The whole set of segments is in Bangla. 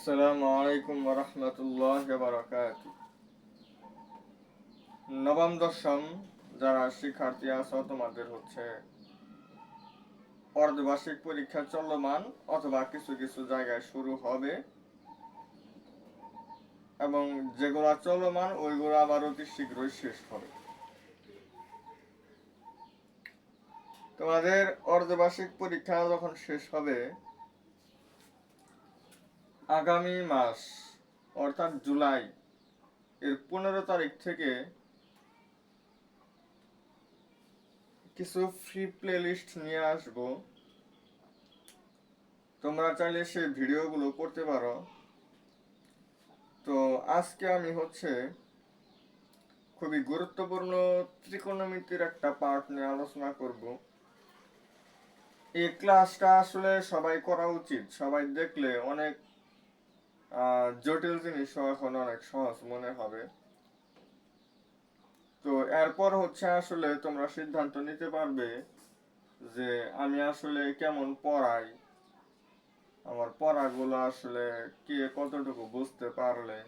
আসসালামু আলাইকুম ওয়া রাহমাতুল্লাহি ওয়া বারাকাতুহু। নবম দশম যারা শিক্ষার্থী আছো তোমাদের অর্ধবার্ষিক পরীক্ষা চলমান অথবা কিছু কিছু জায়গায় শুরু হবে, এবং যেগুলা চলমান ওইগুলো আবার অতি শীঘ্রই শেষ হবে। তোমাদের অর্ধবার্ষিক পরীক্ষা যখন শেষ হবে আগামী মাস অর্থাৎ জুলাই এর 15 তারিখ থেকে কিছু ফ্রি প্লেলিস্ট নিয়ে আসবো। তোমরা চাইলে সেই ভিডিওগুলো করতে পারো। তো আজকে আমি খুবই গুরুত্বপূর্ণ ত্রিকোণমিতির একটা পার্ট নিয়ে আলোচনা করব। এই ক্লাসটা আসলে সবাই করা উচিত, সবাই দেখলে অনেক জটিল জিনিস এখন অনেক সহজ মনে হবে। তো এরপর আসলে তোমরা সিদ্ধান্ত নিতে পারবে যে আমি আসলে কেমন পড়াই, আমার পড়াগুলো আসলে কে কতটুকু বুঝতে পারলে,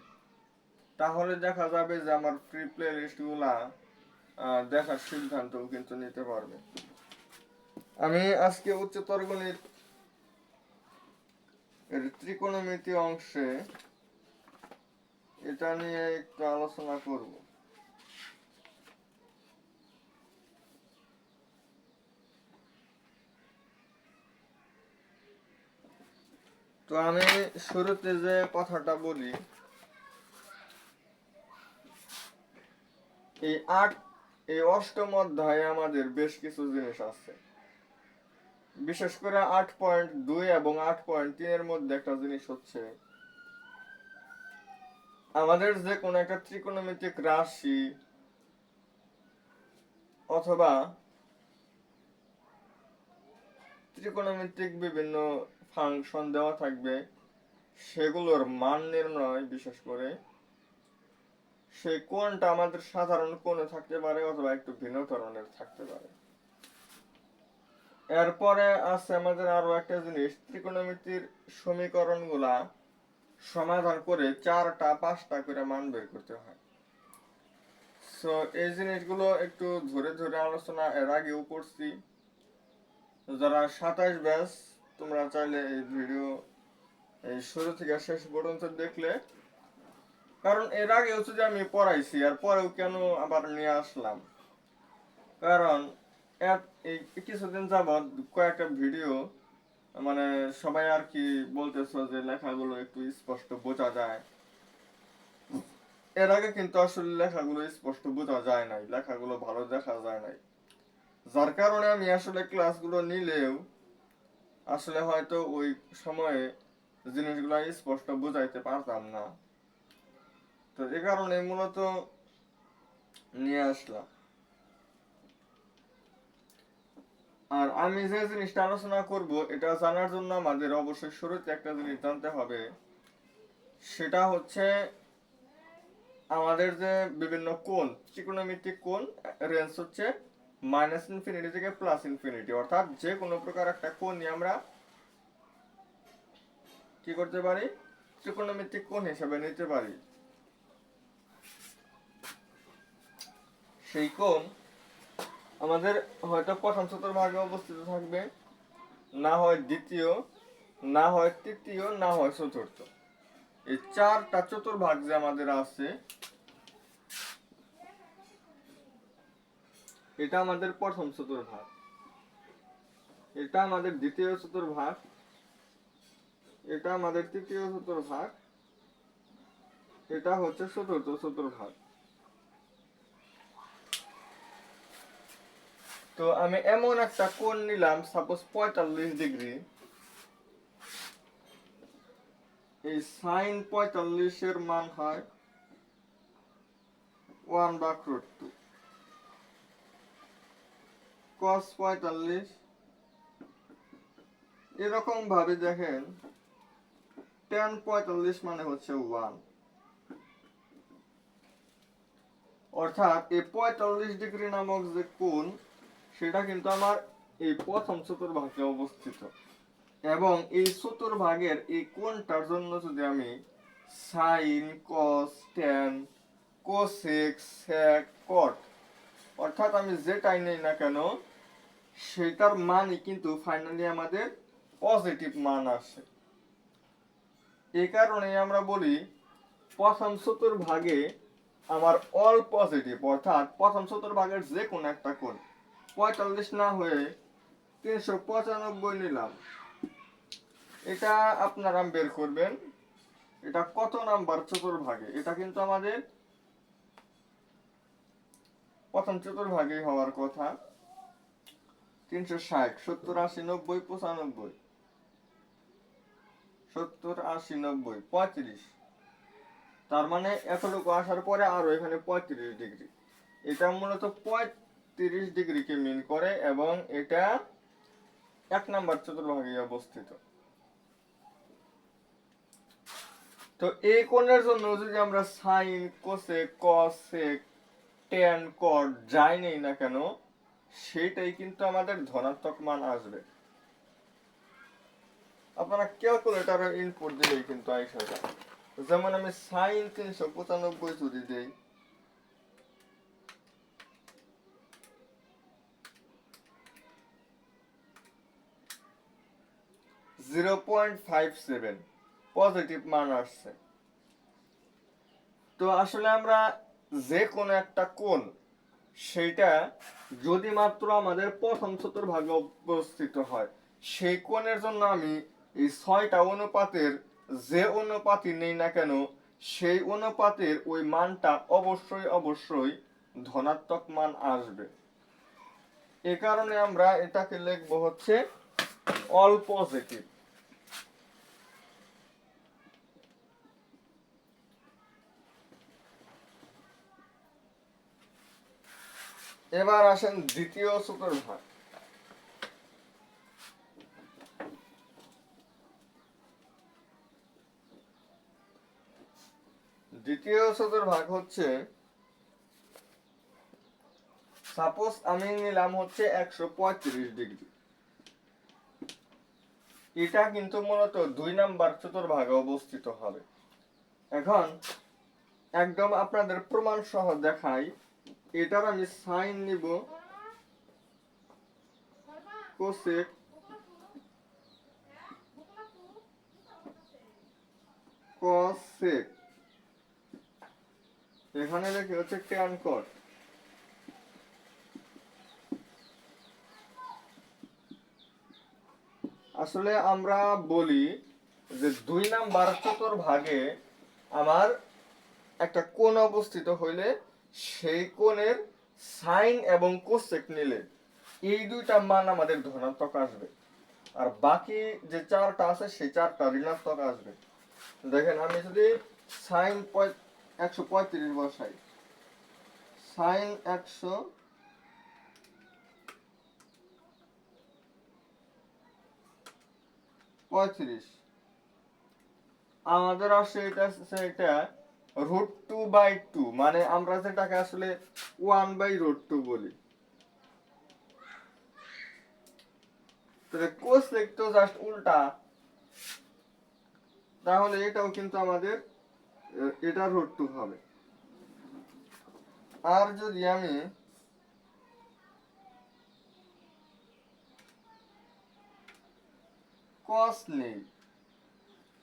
তাহলে দেখা যাবে যে আমার ফ্রি প্লে লিস্ট গুলা দেখার সিদ্ধান্ত কিন্তু নিতে পারবে। আমি আজকে উচ্চতর গণিত এর ত্রিকোণমিতি অংশে এটা নিয়ে একটু আলোচনা করব। তো আমি শুরুতে যে কথাটা বলি, এই অষ্টম অধ্যায়ে আমাদের বেশ কিছু জিনিস আছে। বিশেষ করে 8.2 এবং 8.3 এর মধ্যে একটা জিনিস আমাদের যে কোনো একটা ত্রিকোণমিতিক রাশি অথবা ত্রিকোণমিতিক বিভিন্ন ফাংশন দেওয়া থাকবে, সেগুলোর মান নির্ণয়, বিশেষ করে সেই কোণটা আমাদের সাধারণ কোণে থাকতে পারে অথবা একটু ভিন্ন ধরনের থাকতে পারে। এরপরে আছে আমাদের আরো একটা জিনিস, ত্রিকোণমিতির সমীকরণগুলা সমাধান করে 4টা 5টা করে মান বের করতে হয়। সো এই জিনিসগুলো একটু ধরে ধরে আলোচনা এর আগেও করছি। যারা 27 ব্যাচ, তোমরা চাইলে এই ভিডিও এই শুরু থেকে শেষ পর্যন্ত দেখলে, কারণ এর আগে যে আমি পড়াইছি আর পরেও কেন আবার নিয়ে আসলাম, কারণ এই কিছুদিন যাবৎ কয়েকটা ভিডিও মানে সবাই আর কি বলতেছো যে লেখাগুলো একটু স্পষ্ট বোঝা যায়। এর আগে কিন্তু আসলে লেখাগুলো স্পষ্ট বোঝা যায় নাই, লেখাগুলো ভালো দেখা যায় নাই, যার কারণে আমি আসলে ক্লাসগুলো নিলেও আসলে হয়তো ওই সময়ে জিনিসগুলো স্পষ্ট বুঝাইতে পারতাম না। তো এ কারণে মূলত নিয়ে আসলাম। আর আমি যে জিনিসটা আলোচনা করব এটা জানার জন্য আমাদের অবশ্যই শুরুতে একটা জিনিস জানতে হবে, সেটা আমাদের যে বিভিন্ন কোণ, ত্রিকোণমিতিক কোণ রেঞ্জ -ইনফিনিটি থেকে +ইনফিনিটি, অর্থাৎ যে কোনো প্রকার একটা কোণ নিয়ে আমরা কি করতে পারি, ত্রিকোণমিতিক কোণ হিসেবে নিতে পারি। সেই কোণ আমাদের হয়তো প্রথম চতুর্ভাগে অবস্থিত থাকবে, না হয় দ্বিতীয়, না হয় তৃতীয়, না হয় চতুর্থ। এই 4টা চতুর্ভাগ যে আমাদের আছে, এটা আমাদের প্রথম চতুর্ভাগ, এটা আমাদের দ্বিতীয় চতুর্ভাগ, এটা আমাদের তৃতীয় চতুর্ভাগ, এটা চতুর্থ চতুর্ভাগ। তো আমি এমন একটা কোণ নিলাম, সাপোজ 45 ডিগ্রি। এই sin 45 এর মান হয় 1/√2, cos 45 এরকম ভাবে দেখেন, tan 45 মানে 1। অর্থাৎ এই 45 ডিগ্রি নামক যে কোণ, সেটা কিন্তু আমার এই প্রথম চতুর্ভাগে অবস্থিত। এবং এই চতুর্ভাগের এই কোণটার জন্য যদি আমি sine cos tan cosec sec cot অর্থাৎ আমি যেটাই নেই না কেন সেটার মানই কিন্তু ফাইনালি আমাদের পজিটিভ মান আসে। এই কারণে আমরা বলি প্রথম চতুর্ভাগে আমার অল পজিটিভ, অর্থাৎ প্রথম চতুর্ভাগের যে কোনো একটা কোণ 45 না হয়ে 395 নিলাম। এটা আপনারা বের করবেন এটা কত নাম্বার চতুর্ভাগে। এটা কিন্তু আমাদের প্রথম চতুর্ভাগে হওয়ার কথা। 360 70 80 90 95 70 80 90 35, তার মানে এতটুকু আসার পরে আরো এখানে 35 ডিগ্রি। এটা মূলত 35 ডিগ্রিকে মিন করে এবং এটা এক নাম্বার চতুর্ভাগে অবস্থিত। তো এই কোণের জন্য যদি আমরা সাইন কোসেক কস সেক ট্যান কট যাই নেই না কেন সেটাই কিন্তু আমাদের ধনাত্মক মান আসবে। আপনারা ক্যালকুলেটরে ইনপুট দিলেই কিন্তু আইসা যায়। যেমন আমি সাইন 395 যদি দেই, (0.57) পজিটিভ মান আসছে। তো আসলে আমরা যে কোনো একটা কোণ সেটা যদি মাত্র আমাদের প্রথম চতুর্ভাগে অবস্থিত হয় সেই কোণের জন্য আমি এই 6টা অনুপাতের যে অনুপাতই নেই না কেন সেই অনুপাতের ওই মানটা অবশ্যই অবশ্যই ধনাত্মক মান আসবে। এ কারণে আমরা এটাকে লিখব হচ্ছে অল পজিটিভ। এবার আসেন দ্বিতীয় চতুর্ভাগ। দ্বিতীয় চতুর্ভাগ হচ্ছে সাপোজ আমি নিলাম হচ্ছে 135 ডিগ্রি। এটা কিন্তু মূলত 2 নাম্বার চতুর্ভাগে অবস্থিত হবে। এখন একদম আপনাদের প্রমাণ সহ দেখাই। এটার আমি সাইন নিব কোসেক কসেক, এখানে লেখে হচ্ছে ট্যান কট। আসলে আমরা বলি যে 2 নাম্বার চতুর্ভাগে আমার একটা কোণ অবস্থিত হইলে সেই কোণের সাইন এবং কোসেক নিলে এই দুইটা মান আমাদের ধনাত্মক আসবে আর বাকি যে চারটা আছে সেই চারটা ঋণাত্মক আসবে। দেখেন আমি যদি সাইন 135 বসাই, সাইন 135 আমাদের আসে এটা √2/2, মানে আমরা যেটাকে আসলে 1/√2 বলি। তাহলে কোসেক তো জাস্ট উল্টা, তাহলে এটাও কিন্তু আমাদের এটা √2 হবে। আর যদি আমি কস নেই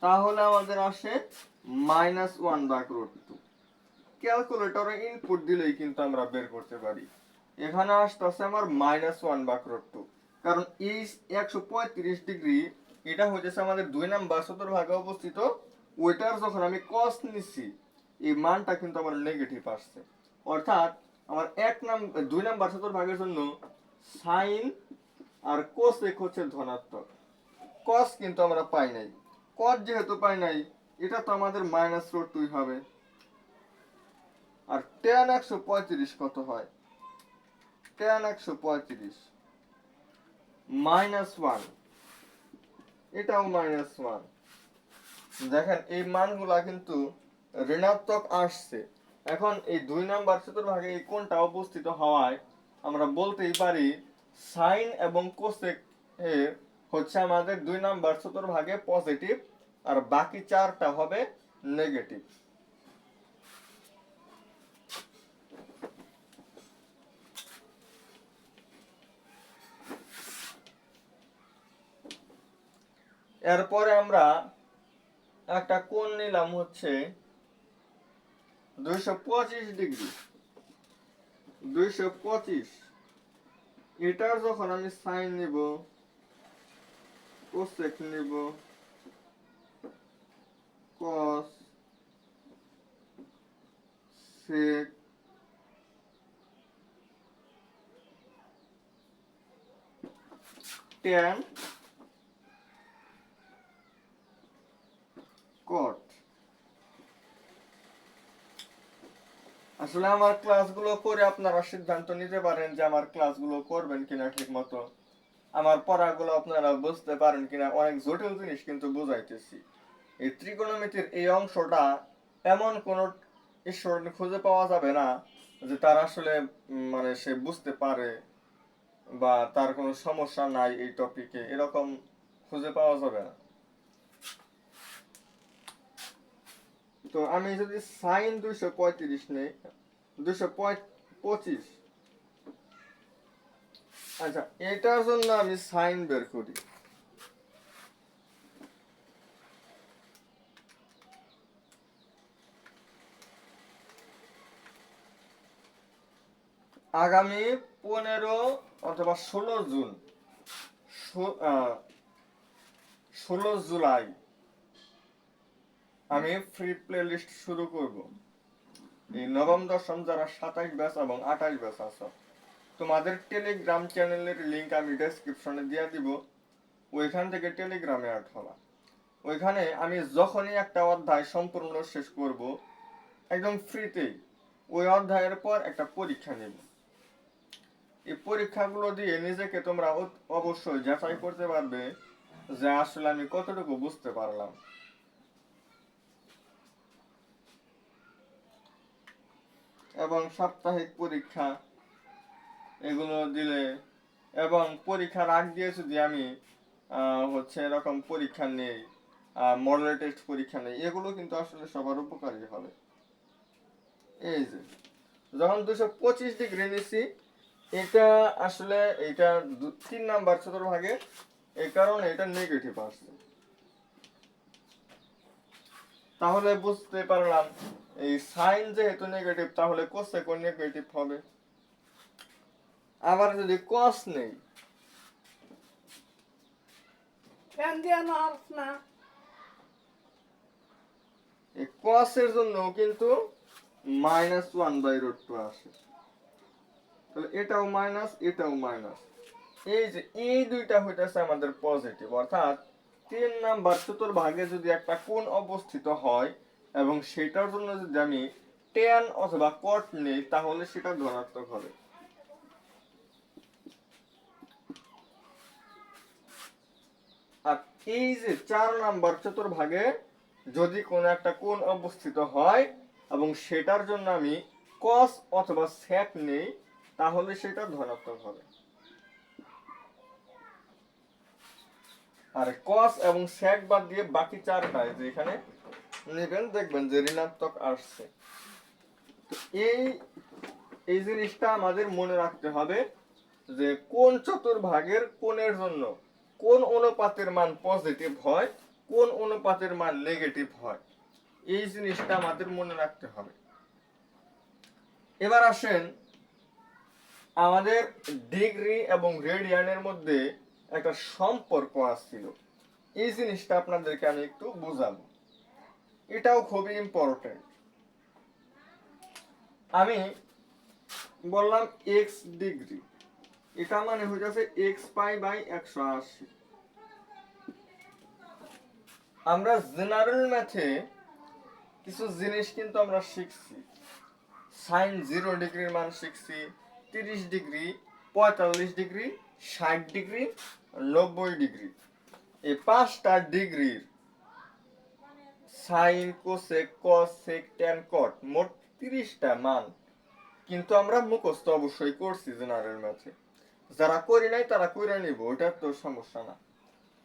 তাহলে আমাদের আসে -1/√2। ক্যালকুলেটরে ইনপুট দিলেই কিন্তু আমরা বের করতে পারি। এখানে আসতেছে আমার -1/√2, কারণ এই 135 ডিগ্রি এটা হচ্ছে আমাদের 2 নাম্বার চতুর্ভাগে অবস্থিত। ওইটার যখন আমি কস নিচ্ছি এই মানটা কিন্তু আমার নেগেটিভ আসছে, অর্থাৎ আমার 2 নাম্বার চতুর্ভাগের জন্য সাইন আর কোসেক হচ্ছে ধনাত্মক। কস কিন্তু আমরা পাই নাই, কস যেহেতু পাই নাই এটা তো আমাদের -√2 হবে। আর tan 135 কত হয়? tan 135 -1, এটাও -1। দেখেন এই মানগুলা কিন্তু ঋণাত্মক আসছে। এখন এই 2 নাম্বার চতুর্ভাগে এই কোণটা অবস্থিত হওয়ায় আমরা বলতেই পারি সাইন এবং কোসেক এর হচ্ছে আমাদের 2 নাম্বার চতুর্ভাগে পজিটিভ আর বাকি 4টা হবে নেগেটিভ। এরপরে আমরা একটা কোণ নিলাম হচ্ছে 225 ডিগ্রি। 225 এটার যখন আমি সাইন নিব, কোসেক নিব, কস, সেক, ট্যান, কট। আসলে আমার ক্লাসগুলো করে আপনারা সিদ্ধান্ত নিতে পারেন যে আমার ক্লাসগুলো করবেন কিনা ঠিক মতো, আমার পড়াগুলো আপনারা বুঝতে পারেন কিনা। অনেক জটিল জিনিস কিন্তু বুঝাইতেছি। এই ত্রিকোণমিতির এই অংশটা এমন কোন ঈশ্বর খুঁজে পাওয়া যাবে না যে তার আসলে মানে সে বুঝতে পারে বা তার কোনো সমস্যা নাই এই টপিকে, এরকম খুঁজে পাওয়া যাবে না। তো আমি যদি সাইন 235 নেই, 225, আচ্ছা এটার জন্য আমি সাইন বের করি। আগামী 15 অথবা 16 জুন, 16 জুলাই আমি ফ্রি প্লে লিস্ট শুরু করব। এই নবম দশম যারা 27 ব্যাচ এবং 28 ব্যাচ আছে, তোমাদের টেলিগ্রাম চ্যানেলের লিংক আমি ডেসক্রিপশনে দিয়ে দিব। ওইখান থেকে টেলিগ্রামে অ্যাড হবা। ওইখানে আমি যখনই একটা অধ্যায় সম্পূর্ণ শেষ করব, একদম ফ্রিতেই ওই অধ্যায়ের পর একটা পরীক্ষা নেব। এই পরীক্ষাগুলো দিয়ে নিজেকে তোমরা অবশ্যই যাচাই করতে পারবে যে আসলে আমি কতটুকু বুঝতে পারলাম। এবং সাপ্তাহিক পরীক্ষা এগুলো দিলে, এবং পরীক্ষার আগ দিয়ে যদি আমি হচ্ছে এরকম পরীক্ষা নেই, মডেল টেস্ট পরীক্ষা নেই, এগুলো কিন্তু আসলে সবার উপকারী হবে। এই যে যখন 225 ডিগ্রি নিছি, এটা আসলে এটা 3 নাম্বার চতুর্ভাগে, এই কারণে এটা নেগেটিভ আসছে। তাহলে বুঝতে পারলাম এই সাইন যেহেতু নেগেটিভ, তাহলে কোসেক ও নেগেটিভ হবে। আবার যদি কস নেই, এই কসের জন্য কিন্তু -1/√2 আসে। তাহলে এটাও মাইনাস, এটাও মাইনাস। এই যে এই দুইটা হইতেছে আমাদের পজিটিভ, অর্থাৎ 3 নাম্বার চতুর্ভাগে যদি একটা কোণ অবস্থিত হয় এবং সেটার জন্য যদি আমি ট্যান অথবা কট নেই, তাহলে সেটা ধনাত্মক হবে। আর এই যে 4 নাম্বার চতুর্ভাগে যদি কোনো একটা কোণ অবস্থিত হয় এবং সেটার জন্য আমি কস অথবা সেক নেই, তাহলে সেটা ধনাত্মক হবে। আর কস এবং সেক বাদ দিয়ে বাকি 4টায় যে এখানে নেবেন, দেখবেন যে ঋণাত্মক আসছে। তো এই জিনিসটা আমাদের মনে রাখতে হবে যে কোন চতুর্ভাগের কোণের জন্য কোন অনুপাতের মান পজিটিভ হয়, কোন অনুপাতের মান নেগেটিভ হয়, এই জিনিসটা আমাদের মনে রাখতে হবে। এবার আসেন আমাদের ডিগ্রি এবং রেডিয়ানের মধ্যে একটা সম্পর্ক আসছিল, এই জিনিসটা আপনাদেরকে আমি একটু বুঝাবো। এটাও খুবই ইম্পর্টেন্ট। আমি বললাম এক্স ডিগ্রি, এটা মানে হয়ে যাচ্ছে এক্স পাই বাই 180। আমরা জেনারেল ম্যাথে কিছু জিনিস কিন্তু আমরা শিখছি। সাইন 0 ডিগ্রির মান শিখছি, 30 ডিগ্রি, 45 ডিগ্রি, 60 ডিগ্রি, 90 ডিগ্রি। এই 5টা ডিগ্রির সাইন, কোসেক, কস, সেক, ট্যান, কট, মোট 30টা মান কিন্তু আমরা মুখস্থ অবশ্যই করছি জেনারেল ম্যাথে। যারা করি নাই তারা কইরা নিব, ওটা তো সমস্যা না।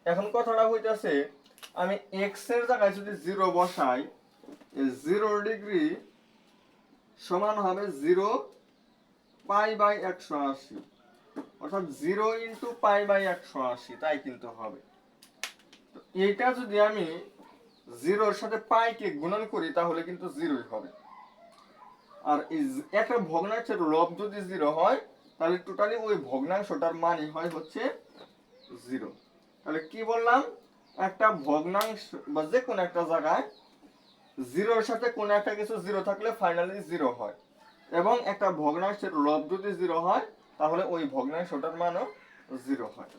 এখন কথাটা হইতাছে আমি এক্স এর জায়গায় যদি 0 বসাই, 0 ডিগ্রি সমান হবে 0 পাই বাই 180, অর্থাৎ 0 ইন্টু পাই বাই 180, তাই কিন্তু হবে। তো এইটা যদি আমি 0-র সাথে পাইকে গুণন করি তাহলে কিন্তু 0ই হবে। আর একটা ভগ্নাংশের লব যদি 0 হয় তাহলে টোটালি ওই ভগ্নাংশটার মানই হয় হচ্ছে 0। তাহলে কি বললাম, একটা ভগ্নাংশ বা যে কোনো একটা জায়গায় 0-র সাথে কোনো একটা কিছু 0 থাকলে ফাইনালি 0 হয়, এবং একটা ভগ্নাংশের লব যদি 0 হয় তাহলে ওই ভগ্নাংশটার মানও 0 হয়।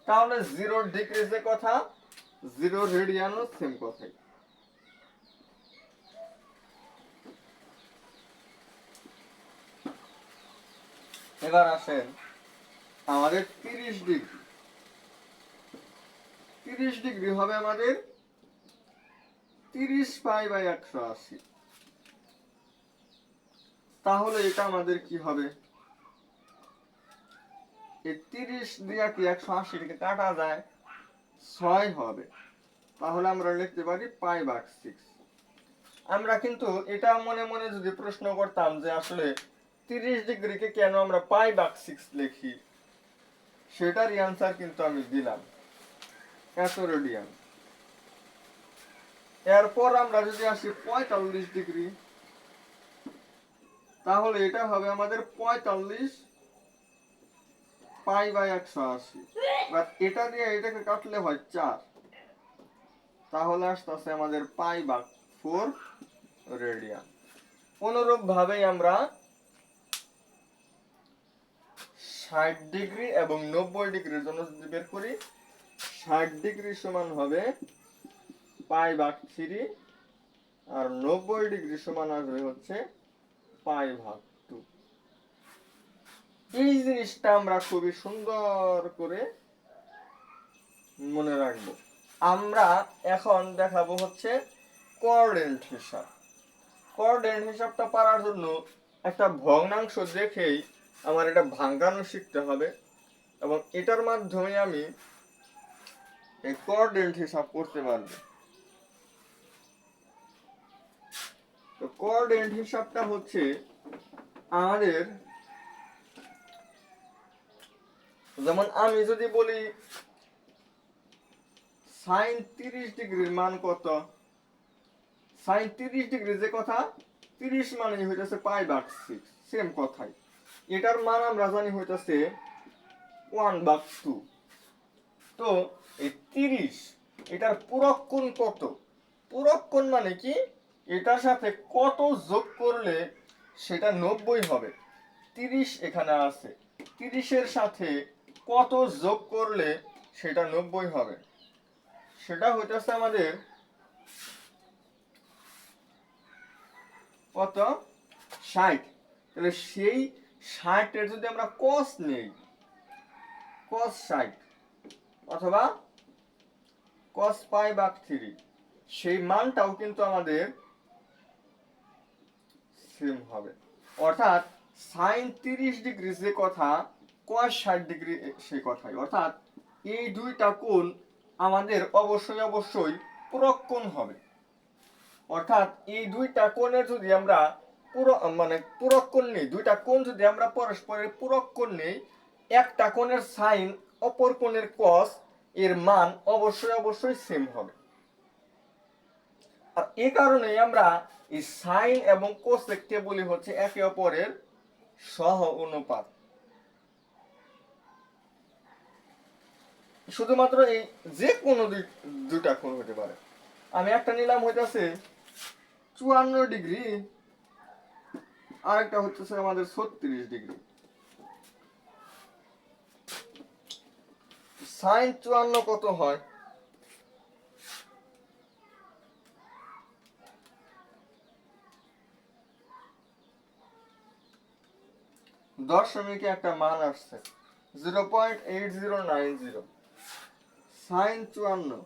তাহলে 0 ডিগ্রি যে কথা, 0 রেডিয়ানও সেম কথাই। এবার আসেন আমাদের 30 ডিগ্রি। 30 ডিগ্রি হবে আমাদের 30 পাই বাই 180। তাহলে এটা আমাদের কি হবে, এই 30 দিয়ে কি 180 কে কাটা যায়, 6 হবে। তাহলে আমরা লিখতে পারি পাই ভাগ 6। আমরা কিন্তু এটা মনে মনে যদি প্রশ্ন করতাম যে আসলে 30 ডিগ্রিকে কেন আমরা পাই ভাগ 6 লিখি, সেটারই অ্যান্সার কিন্তু আমি দিলাম, এত রেডিয়ান। এরপর আমরা যদি আসি 45 ডিগ্রি, তাহলে এটা হবে আমাদের 45 পাই বাই 180। বাট এটা দিয়ে এটাকে কাটলে হয় 4, তাহলে আসতেছে আমাদের পাই ভাগ 4 রেডিয়ান। অনুরূপ ভাবে আমরা 60 ডিগ্রি এবং 90 ডিগ্রির জন্য যদি বের করি, 60 ডিগ্রি সমান হবে পাই ভাগ 3, আর 90 ডিগ্রি সমান আসবে হচ্ছে পাই ভাগ 2। এই জিনিসটা আমরা খুবই সুন্দর করে মনে রাখবো। আমরা এখন দেখাবো হচ্ছে কোঅর্ডিনেট হিসাব। কোঅর্ডিনেট হিসাবটা পারার জন্য একটা ভগ্নাংশ দেখেই আমার এটা ভাঙানো শিখতে হবে, এবং এটার মাধ্যমে আমি এই কোঅর্ডিনেট হিসাব করতে পারবো। তো কোঅর্ডিনেট হিসাবটা হচ্ছে আমাদের, যেমন আমি যদি বলি সাইন 30 ডিগ্রির মান কত, সাইন 30 ডিগ্রি যে কথা, 30 মানে হইতেছে পাই ভাগ 6, সেম কথাই। এটার মান আমরা জানি হইতেছে 1/2। তো এই 30 এটার পূরক কোণ কত, পূরক কোণ মানে কি, এটার সাথে কত যোগ করলে সেটা 90 হবে। 30 এখানে আছে, 30-এর সাথে কত যোগ করলে সেটা 90 হবে, সেটা হইতেছে আমাদের কত, 60। তাহলে সেই 60-এর যদি আমরা cos নেই, cos 60 অথবা cos পাই ভাগ 3, সেই মানটাও কিন্তু আমাদের সেম হবে। অর্থাৎ sin 30 ডিগ্রি যে কথা, cos 60 ডিগ্রি সেই কথাই। অর্থাৎ এই দুইটা কোণ আমাদের অবশ্যই অবশ্যই পূরক কোণ হবে। অর্থাৎ এই দুইটা কোণের যদি আমরা পূরক কোণ নেই, দুইটা কোণ যদি আমরা পরস্পরের পূরক কোণ নেই, একটা কোণের সাইন অপর কোণের কস এর মান অবশ্যই অবশ্যই সেম হবে। আর এই কারণেই আমরা এই সাইন এবং কোসেককে বলি হচ্ছে একে অপরের সহ অনুপাত। শুধুমাত্র এই যে কোনো দুইটা কোণ হতে পারে। আমি একটা নিলাম হইতাছে 54 ডিগ্রি, আরেকটা হচ্ছে আমাদের 36 ডিগ্রি। সাইন 54 কত হয়, দশমিকে একটা মান আসছে 0.8090, সাইন 54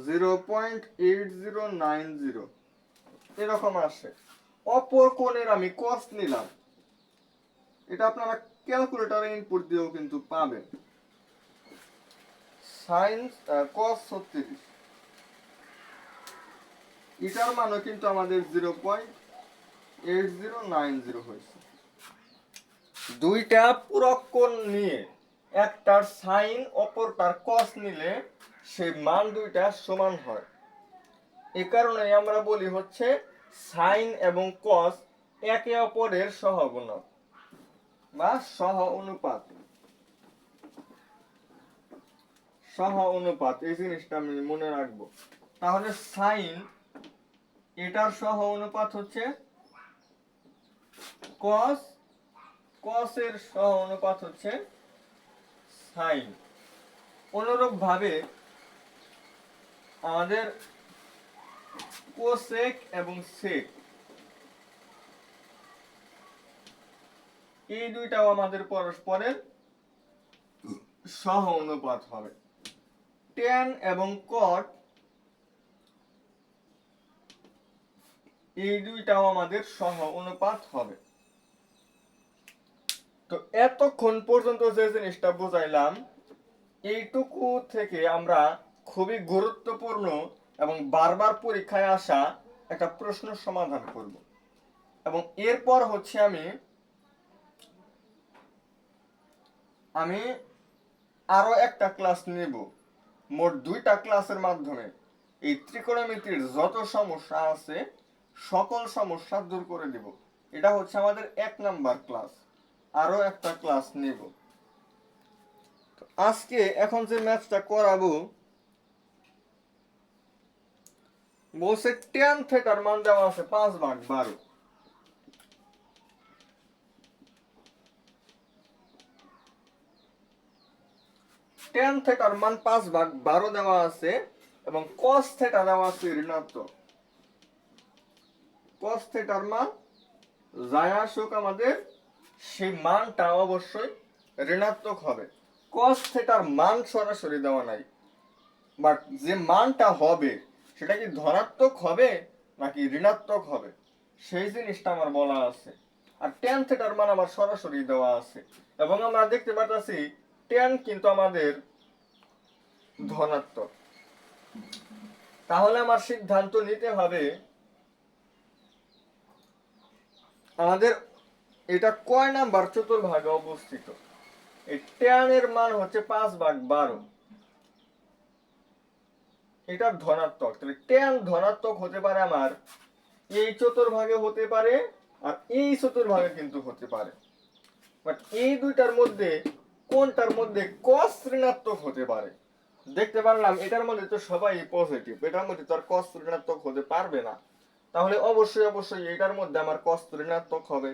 0.8090 এরকম আসে। অপর কোণের আমি কস নিলাম, এটা আপনারা ক্যালকুলেটরে ইনপুট দিয়েও কিন্তু পাবেন। সাইন কস 36, এটার মানও কিন্তু আমাদের 0.8090 হয়েছে। দুইটা পূরক কোণ নিয়ে একটার সাইন অপরটার কস নিলে সেই মান দুইটা সমান হয়। এ কারণে আমরা বলি হচ্ছে সাইন এবং কস একে অপরের সহগুণক বা সহ অনুপাত। সহ অনুপাত এই জিনিসটা আমি মনে রাখবো। তাহলে সাইন এটার সহ অনুপাত হচ্ছে কস, কস এর সহ অনুপাত হচ্ছে সাইন। অনুরূপ ভাবে আমাদের কোসেক এবং সেক এই দুইটাও আমাদের পরস্পরের সহ অনুপাত হবে। ট্যান এবং কট এই দুইটাও আমাদের সহ অনুপাত হবে। তো এতক্ষণ পর্যন্ত যে জিনিসটা বুঝাইলাম, এইটুকু থেকে আমরা খুবই গুরুত্বপূর্ণ এবং বারবার পরীক্ষায় আসা একটা প্রশ্ন সমাধান করব। এবং এরপর হচ্ছে আমি আরো একটা ক্লাস নেব, মোট 2টা ক্লাসের মাধ্যমে এই ত্রিকোণমিতির যত সমস্যা আছে সকল সমস্যা দূর করে দেব। এটা হচ্ছে আমাদের 1 নাম্বার ক্লাস। আরো একটা ক্লাস নেব। আজকে এখন যে ম্যাথটা করাবো বলছে tan থিটার মান দেওয়া আছে 5/12। tan থিটার মান 5/12 দেওয়া আছে এবং cos থিটা দেওয়া আছে ঋণাত্মক। cos থিটার মান যাই আসুক আমাদের সেই মানটা অবশ্যই ঋণাত্মক হবে। cos থিটার মান সরাসরি দেওয়া নাই, বাট যে মানটা হবে সেটা কি ধনাত্মক হবে নাকি ঋণাত্মক হবে সেই জিনিসটা আমার বলা আছে। আর tan থিটার মান আমার সরাসরি দেওয়া আছে এবং আমরা দেখতে পাচ্ছি tan কিন্তু আমাদের ধনাত্মক। তাহলে আমার সিদ্ধান্ত নিতে হবে আমাদের এটা কয় নাম্বার চতুর্ভাগে অবস্থিত। এই tan এর মান হচ্ছে 5/12, এটা ধনাত্মক। তাহলে tan ধনাত্মক হতে পারে আমার এই চতুর্ভাগে হতে পারে আর এই চতুর্ভাগে কিন্তু হতে পারে, বাট এই দুইটার মধ্যে কোনটার মধ্যে cos ঋণাত্মক হতে পারে। দেখতে পারলাম এটার মধ্যে তো সবাই পজিটিভ, এটার মধ্যে তো আর cos ঋণাত্মক হতে পারবে না। তাহলে অবশ্যই অবশ্যই এটার মধ্যে আমার cos ঋণাত্মক হবে।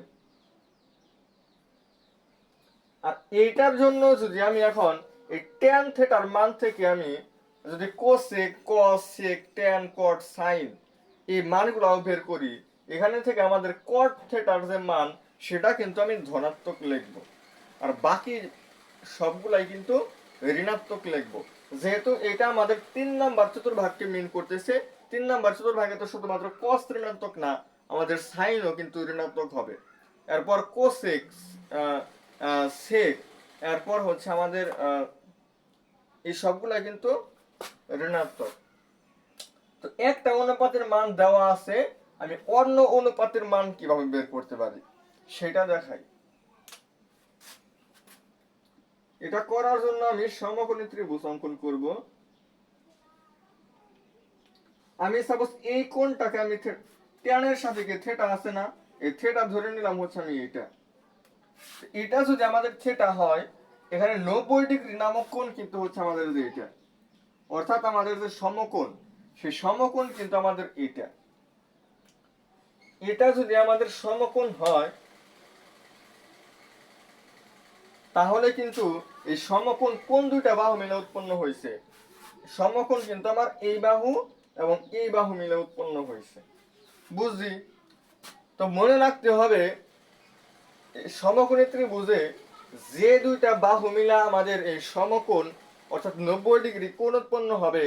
আর এইটার জন্য যদি আমি এখন এই tan থিটার মান থেকে আমি যদি কোসেক, কস, সেক, tan, cot, sin এই মানগুলো বের করি, এখানে থেকে আমাদের cot থিটার যে মান সেটা কিন্তু আমি ধনাত্মক লিখব আর বাকি সবগুলাই কিন্তু ঋণাত্মক লিখব। যেহেতু এটা আমাদের 3 নাম্বার চতুর্ভাগকে মিন করতেছে, 3 নাম্বার চতুর্ভাগে তো শুধুমাত্র cos ঋণাত্মক না, আমাদের সাইনও কিন্তু ঋণাত্মক হবে। এরপর কোসেক, সেক, এরপর হচ্ছে আমাদের এই সবগুলা কিন্তু ঋণাত্মক। তো একটা অনুপাতের মান দেওয়া আছে, আমি অন্য অনুপাতের মান কিভাবে বের করতে পারি সেটা দেখাই। এটা করার জন্য আমি সমকোণী ত্রিভুজ অঙ্কন করব। আমি সাপোজ এই কোণটাকে আমি tan এর সাপেক্ষে থিটা আছে না, এই থিটা ধরে নিলাম হচ্ছে আমি এটা যদি আমাদের থিটা হয়, এখানে 90 ডিগ্রি নামক কোণ কিন্তু হচ্ছে আমাদের যে এটা, অর্থাৎ আমাদের যে সমকোণ সেই সমকোণ কিন্তু আমাদের এটা। এটা যদি আমাদের সমকোণ হয় তাহলে কিন্তু এই সমকোণ কোন দুইটা বাহু মিলে উৎপন্ন হয়েছে, সমকোণ কিন্তু আমার এই বাহু এবং এই বাহু মিলে উৎপন্ন হয়েছে। বুঝছি? তো মনে রাখতে হবে সমকোণী ত্রিভুজে যে দুইটা বাহু মিলা আমাদের এই সমকোণ অর্থাৎ 90 ডিগ্রি কোণ উৎপন্ন হবে,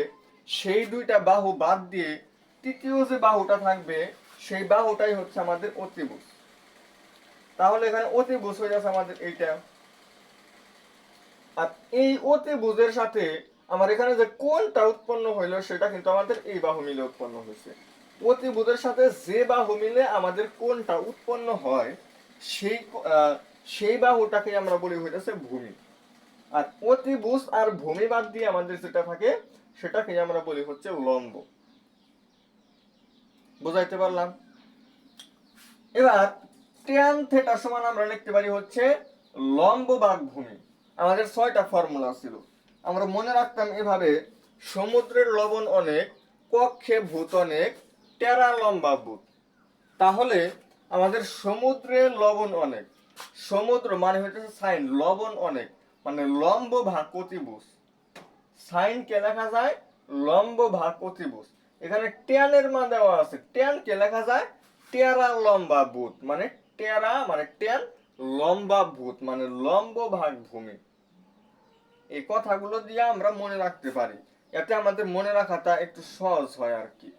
সেই দুইটা বাহু বাদ দিয়ে তৃতীয় যে বাহুটা থাকবে সেই বাহুটাই হচ্ছে আমাদের অতিভুজ। তাহলে এখানে অতিভুজ হয়ে যাচ্ছে আমাদের এইটা। আর এই অতিভুজের সাথে আমার এখানে যে কোণটা উৎপন্ন হইলো সেটা কিন্তু আমাদের এই বাহু মিলে উৎপন্ন হয়েছে। অতিভুজের সাথে যে বাহু মিলে আমাদের কোণটা উৎপন্ন হয় সেই সেই বাহুটাকে আমরা বলি হইতেছে ভূমি। আর অতিভুজ আর ভূমি বাদ দিয়ে আমাদের যেটা থাকে সেটাকে আমরা বলি হচ্ছে লম্ব। বুঝাইতে পারলাম? এবার tan থিটা সমান আমরা লিখতে পারি হচ্ছে লম্ব ভাগ ভূমি। আমাদের 6টা ফর্মুলা ছিল, আমরা মনে রাখতাম এভাবে: সমুদ্রের লবণ অনেক, কক্ষে ভূত অনেক, টেরা লম্বা ভূত। তাহলে আমাদের সমুদ্রের লবণ অনেক, সমুদ্র মানে হচ্ছে সাইন, লবণ অনেক মানে লম্ব ভাগ অতিভুজ। সাইন কে লেখা যায় লম্ব ভাগ অতিভুজ। এখানে tan এর মান দেওয়া আছে, tan কে লেখা যায় টেরা লম্বা ভূত, মানে টেরা মানে tan, লম্বা ভূত মানে লম্ব ভাগ ভূমি। এই কথাগুলো দিয়ে আমরা মনে রাখতে পারি, এতে আমাদের মনে রাখাটা একটু সহজ হয় আর কি।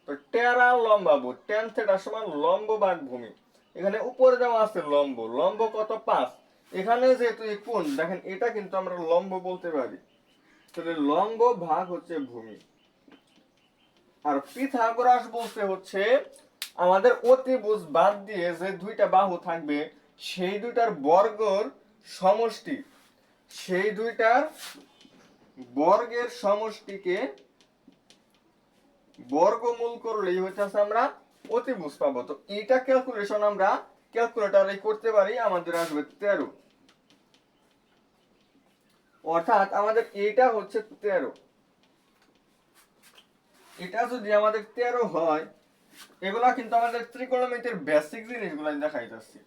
তো টেরা লম্বা ভূত, tan থিটা সমান লম্ব ভাগ ভূমি। এখানে উপরে দেওয়া আছে লম্ব, লম্ব কত 5। এখানে যেহেতু এই কোণ দেখেন, এটা কিন্তু আমরা লম্ব বলতে পারি। তাহলে লম্ব ভাগ হচ্ছে ভূমি। আর পিথাগোরাস বলতে হচ্ছে আমাদের অতিভুজ বাদ দিয়ে যে দুইটা বাহু থাকবে সেই দুইটার বর্গের সমষ্টি, সেই দুইটার বর্গের সমষ্টিকে বর্গমূল করলেই হচ্ছে আমরা অতিভুজ পাবো। তো এইটা ক্যালকুলেশন আমরা ক্যালকুলেটরে করতে পারি, আমাদের আসবে 13। অর্থাৎ আমাদের এইটা হচ্ছে 13। এটা যদি আমাদের 13 হয়, এগুলা কিন্তু আমাদের ত্রিকোণমিতির বেসিক জিনিসগুলো দেখাইতেছি।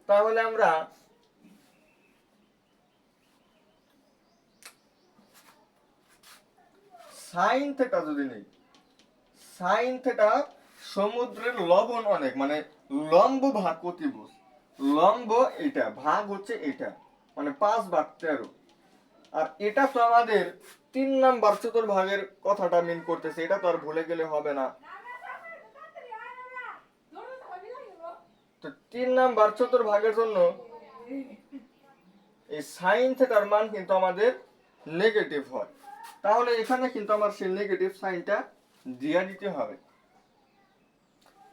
তাহলে আমরা সাইন থিটা যদি নেই, সাইন থিটা সমুদ্রের লবণ অনেক মানে লম্ব ভাগ অতিভুজ। লম্ব এটা, ভাগ হচ্ছে এটা, মানে 5/13। আর এটা তো আমাদের 3 নাম্বার চতুর্ভাগের কথাটা মিন করতেছে, এটা তো আর ভুলে গেলে হবে না। তো 3 নাম্বার চতুর্ভাগের জন্য এই সাইন থিটার মান কিন্তু আমাদের নেগেটিভ হয়। তাহলে এখানে কিন্তু আমার সেই নেগেটিভ সাইনটা দিয়ে দিতে হবে।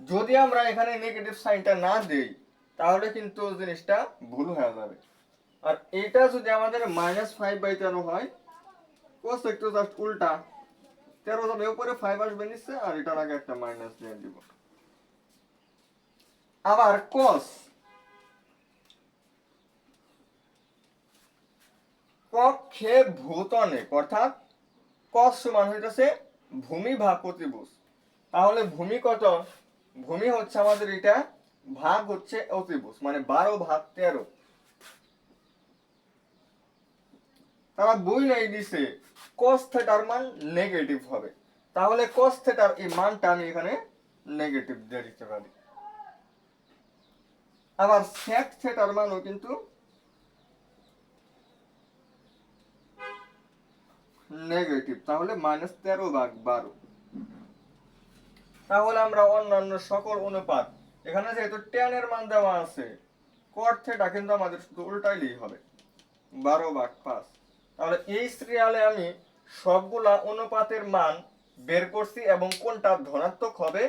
যদি আমরা এখানে নেগেটিভ সাইনটা না দেই তাহলে কিন্তু জিনিসটা ভুল হয়ে যাবে। আর এটা যদি আমাদের -5/13 হয়, cos একটু জাস্ট উল্টা, 13 যাবে উপরে, 5 আসবে নিচে, আর এটার আগে একটা মাইনাস দিয়ে দিব। আবার cos কক্ষে ভূত অনেক, অর্থাৎ cos সমান হইতেছে ভূমি ভাগ অতিভুজ। তাহলে ভূমি কত? ভূমি হচ্ছে আমাদের এটা, ভাগ হচ্ছে অতিভুজ, মানে 12/13। তারা বই নাই দিছে cos থিটার মান নেগেটিভ হবে, তাহলে cos থিটার এই মানটা আমি এখানে নেগেটিভ দিয়ে দিতে পারি। আবার sec থিটার মানও কিন্তু নেগেটিভ, তাহলে -13/12। তাহলে আমরা অন্যান্য সকল অনুপাত, এখানে যেহেতু tan এর মান দেওয়া আছে, cot থিটা কিন্তু আমাদের শুধু উল্টাইলেই হবে, 12/5। তাহলে এই সিরিয়ালে আমি সবগুলা অনুপাতের মান বের করছি এবং কোনটা ধনাত্মক হবে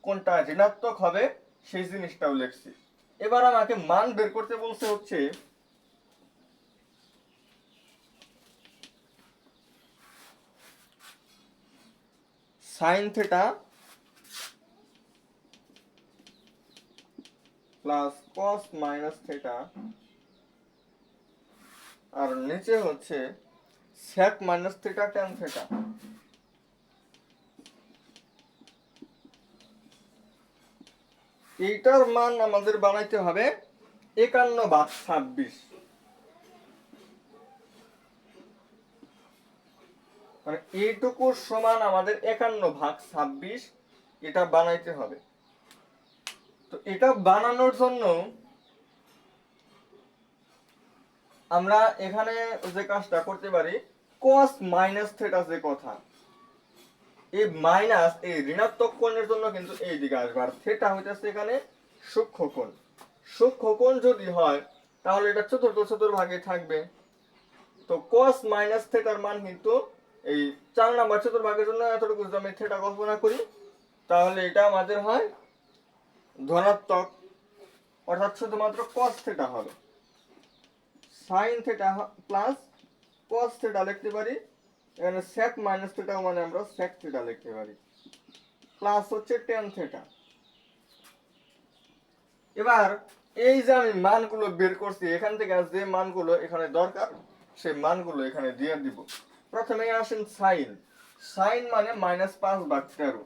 কোনটা ঋণাত্মক হবে সেই জিনিসটাও লিখছি। এবার আমাকে মান বের করতে বলছে হচ্ছে sin theta plus cos minus theta, আর নিচে হচ্ছে sec minus theta tan theta. এইটার মান আমাদের বানাইতে হবে 51/26, মানে এইটুকুর সমান আমাদের 51/26 এটা বানাইতে হবে। তো এটা বানানোর জন্য আমরা এখানে যে কাজটা করতে পারি, cos মাইনাস থিটা যে কথা, এই মাইনাস এই ঋণাত্মক কোণের জন্য কিন্তু এই দিকে আসবে, আর থিটা হইতেছে এখানে সূক্ষ্ম কোণ। সূক্ষ্মকোণ যদি হয় তাহলে এটা চতুর্ভাগে থাকবে। তো cos মাইনাস থিটার মান কিন্তু এই 4 নাম্বার চতুর্ভাগের জন্য এতটুকু যদি আমি থিটা কল্পনা করি তাহলে এটা আমাদের হয় ধনাত্মক, অর্থাৎ শুধুমাত্র cos থিটা হবে। sin theta plus cos theta লিখতে পারি, এখানে sec মাইনাস থিটা মানে আমরা sec থিটা লিখতে পারি, প্লাস হচ্ছে tan থিটা। এবার এই যে আমি মানগুলো বের করছি এখান থেকে যে মানগুলো এখানে দরকার সেই মানগুলো এখানে দিয়ে দিব। প্রথমে আসেন সাইন। সাইন মানে -5/13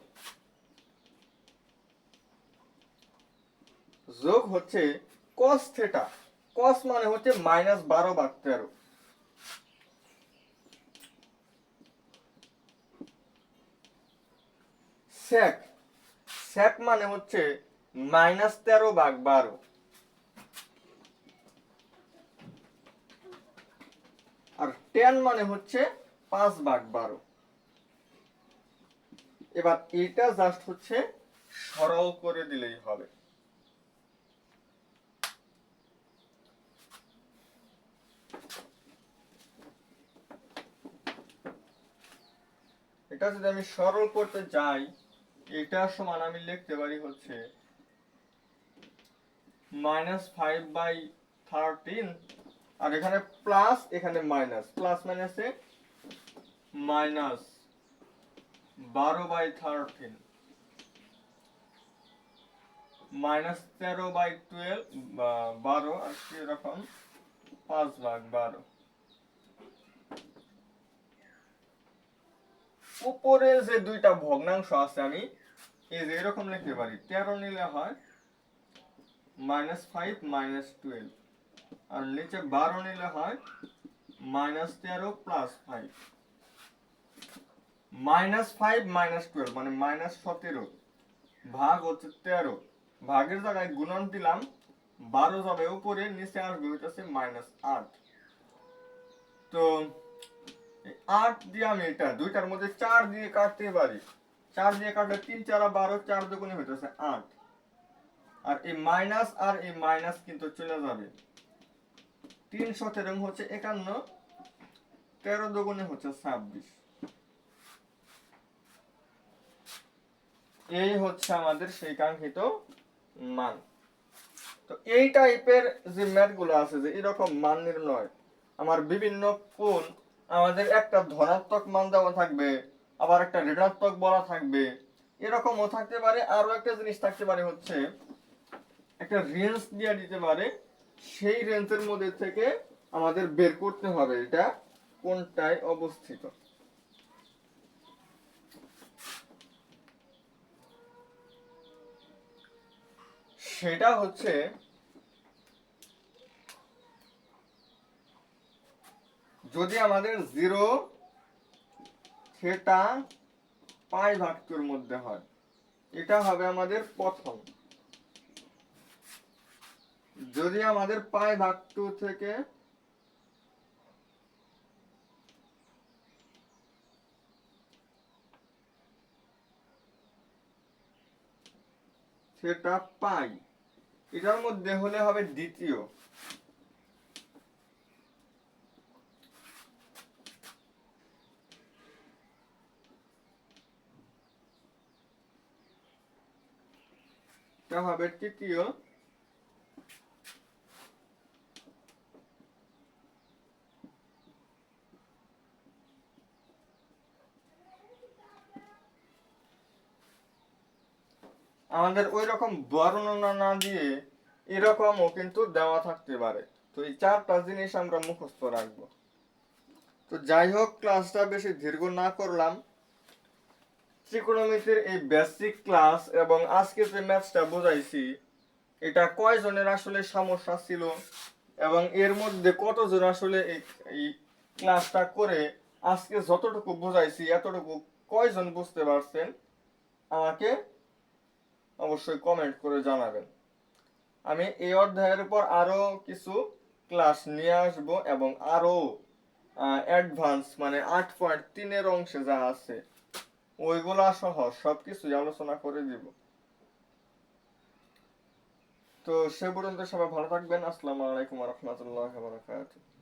যোগ হচ্ছে cos থিটা। cos মানে হচ্ছে -12/13। sec, sec মানে হচ্ছে -13/12। আর tan মানে হচ্ছে 5/12। এবার এটা জাস্ট হচ্ছে সরল করে দিলেই হবে। এটা যদি আমি সরল করতে যাই এটা সমান আমি লিখতে পারি হচ্ছে -5/13, আর এখানে প্লাস এখানে মাইনাস, প্লাস মাইনাসে -12/13 -13/12 12 আর কি এরকম 5/12। উপরে যে দুইটা ভগ্নাংশ আছে আমি এই যে এরকম লিখতে পারি, 13 নিলে হয় -5 -12, আর নিচে 12 নিলে হয় -13 + 5। -5 -12 মানে -17 ভাগ হচ্ছে 13, ভাগের জায়গায় গুণন দিলাম, 12 যাবে উপরে, নিচে আসবে হইতাছে -8। তো 8 দিয়ে আমি এটা দুইটার মধ্যে 4 দিয়ে কাটতে পারি, 4 দিয়ে কাটলে 3 4 12, 4 দুগুণে হইতাছে 8। আর এই মাইনাস আর এই মাইনাস কিন্তু চলে যাবে, 313 হচ্ছে 51, 13 দুগুণে হচ্ছে 26। এই হচ্ছে আমাদের সেই কাঙ্ক্ষিত মান। তো এই টাইপের যে ম্যাথগুলো আছে যে এরকম মান নির্ণয়, আমার বিভিন্ন কোণ, আমাদের একটা ধনাত্মক মান দেওয়া থাকবে, আবার একটা ঋণাত্মক বলা থাকবে, এরকমও থাকতে পারে। আরো একটা জিনিস থাকতে পারে হচ্ছে একটা রেঞ্জ দিয়ে দিতে পারে, সেই রেঞ্জের মধ্যে থেকে আমাদের বের করতে হবে এটা কোনটায় অবস্থিত। সেটা হচ্ছে যদি আমাদের 0 থিটা π/2 মধ্যে হয়, এটা হবে আমাদের প্রথম। যদি আমাদের π/2 থেকে থিটা পাই এটার মধ্যে হলে হবে দ্বিতীয়। এটা হবে তৃতীয়। আমাদের ওই রকম বর্ণনা না দিয়ে এরকমও কিন্তু দেওয়া থাকতে পারে। তো এই চারটা জিনিস আমরা মুখস্থ রাখবো। তো যাই হোক, ক্লাসটা বেশি দীর্ঘ না করলাম। ত্রিকোণমিতির এই বেসিক ক্লাস এবং আজকে যে ম্যাথসটা বোঝাইছি এটা কয়জনের আসলে সমস্যা ছিল এবং এর মধ্যে কতজন আসলে এই ক্লাসটা করে আজকে যতটুকু বোঝাইছি এতটুকু কয়জন বুঝতে পারছেন আমাকে অবশ্যই কমেন্ট করে জানাবেন। আমি এই অধ্যায়ের উপর আরো কিছু ক্লাস নিয়ে আসব এবং আরো অ্যাডভান্স মানে 8.3 অংশে যা আছে ওইগুলা সহ সবকিছু আলোচনা করে দিব। তো সে পর্যন্ত সবাই ভালো থাকবেন। আসসালামু আলাইকুম ওয়া রাহমাতুল্লাহি ওয়া বারাকাতুহু।